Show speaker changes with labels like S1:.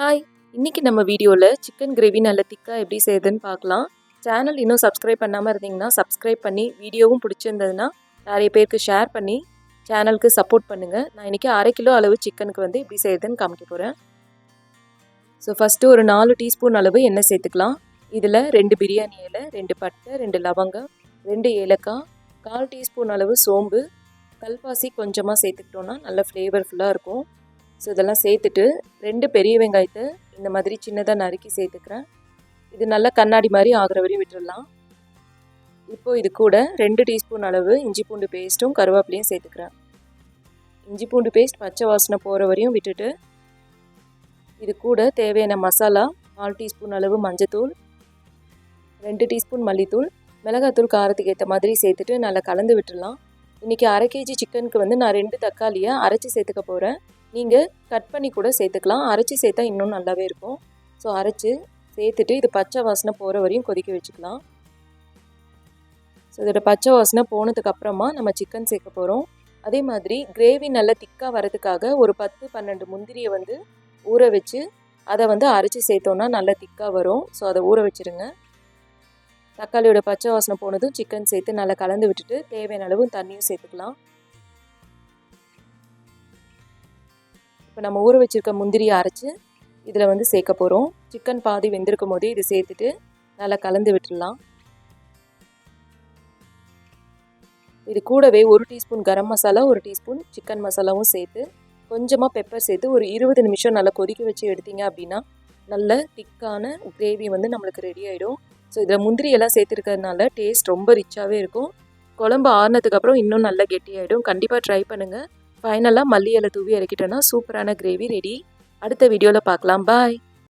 S1: Hi, இன்னைக்கு நம்ம வீடியோவில் சிக்கன் கிரேவி நல்ல திக்காக எப்படி செய்யுதுன்னு பார்க்கலாம். சேனல் இன்னும் சப்ஸ்கிரைப் பண்ணாமல் இருந்தீங்கன்னா சப்ஸ்கிரைப் பண்ணி வீடியோவும் பிடிச்சிருந்ததுன்னா நிறைய பேருக்கு ஷேர் பண்ணி சேனலுக்கு சப்போர்ட் பண்ணுங்கள். நான் இன்றைக்கி 1/2 கிலோ அளவு சிக்கனுக்கு வந்து எப்படி செய்யுதுன்னு காமிக்க போகிறேன். ஸோ ஃபஸ்ட்டு ஒரு 4 டீஸ்பூன் அளவு எண்ணெய் சேர்த்துக்கலாம். இதில் 2 பிரியாணி இலை, 2 பட்டை, 2 லவங்கம், 2 ஏலக்காய், 1/4 டீஸ்பூன் அளவு சோம்பு, கல்பாசி கொஞ்சமாக சேர்த்துக்கிட்டோன்னா நல்ல ஃப்ளேவர்ஃபுல்லாக இருக்கும். ஸோ இதெல்லாம் சேர்த்துட்டு 2 பெரிய வெங்காயத்தை இந்த மாதிரி சின்னதாக நறுக்கி சேர்த்துக்கிறேன். இது நல்லா கண்ணாடி மாதிரி ஆகிற வரையும் விட்டுடலாம். இப்போது இது கூட 2 டீஸ்பூன் அளவு இஞ்சி பூண்டு பேஸ்ட்டும் கருவேப்பிலையும் சேர்த்துக்கிறேன். இஞ்சி பூண்டு பேஸ்ட் பச்சை வாசனை போகிற வரையும் விட்டுட்டு இது கூட தேவையான மசாலா 4 டீஸ்பூன் அளவு மஞ்சத்தூள், 2 டீஸ்பூன் மல்லித்தூள், மிளகாத்தூள் காரத்துக்கு ஏற்ற மாதிரி சேர்த்துட்டு நல்லா கலந்து விட்டுடலாம். இன்றைக்கி 1/2 கேஜி சிக்கனுக்கு வந்து நான் 2 தக்காளியை அரைச்சி சேர்த்துக்க போகிறேன். நீங்கள் கட் பண்ணி கூட சேர்த்துக்கலாம். அரைச்சி சேர்த்தா இன்னும் நல்லாவே இருக்கும். ஸோ அரைச்சி சேர்த்துட்டு இது பச்சை வாசனை போகிற வரையும் கொதிக்க வச்சுக்கலாம். ஸோ இதோட பச்சை வாசனை போனதுக்கப்புறமா நம்ம சிக்கன் சேர்க்க போகிறோம். அதே மாதிரி கிரேவி நல்லா திக்காக வரதுக்காக ஒரு 10-12 முந்திரியை வந்து ஊற வச்சு அதை வந்து அரைச்சி சேர்த்தோன்னா நல்லா திக்காக வரும். ஸோ அதை ஊற வச்சுருங்க. தக்காளியோட பச்சை வாசனை போனதும் சிக்கன் சேர்த்து நல்லா கலந்து விட்டுட்டு தேவையான அளவு தண்ணியும் சேர்த்துக்கலாம். இப்போ நம்ம ஊற வச்சுருக்க முந்திரியை அரைச்சி இதில் வந்து சேர்க்க போகிறோம். சிக்கன் பாதி வெந்திருக்கும் போதே இது சேர்த்துட்டு நல்லா கலந்து விட்டுடலாம். இது கூடவே 1 teaspoon garam masala, 1 teaspoon chicken மசாலாவும் சேர்த்து கொஞ்சமாக பெப்பர் சேர்த்து ஒரு 20 நிமிஷம் நல்லா கொதிக்க வச்சு எடுத்தீங்க அப்படின்னா நல்ல திக்கான கிரேவி வந்து நம்மளுக்கு ரெடி ஆகிடும். ஸோ இதில் முந்திரியெல்லாம் சேர்த்துருக்கிறதுனால டேஸ்ட் ரொம்ப ரிச்சாகவே இருக்கும். குழம்பு ஆறுனதுக்கப்புறம் இன்னும் நல்லா கெட்டியாகிடும். கண்டிப்பாக ட்ரை பண்ணுங்கள். ஃபைனலாக மல்லி இலை தூவி இறக்கிட்டோன்னா சூப்பரான கிரேவி ரெடி. அடுத்த வீடியோவில் பார்க்கலாம். பாய்.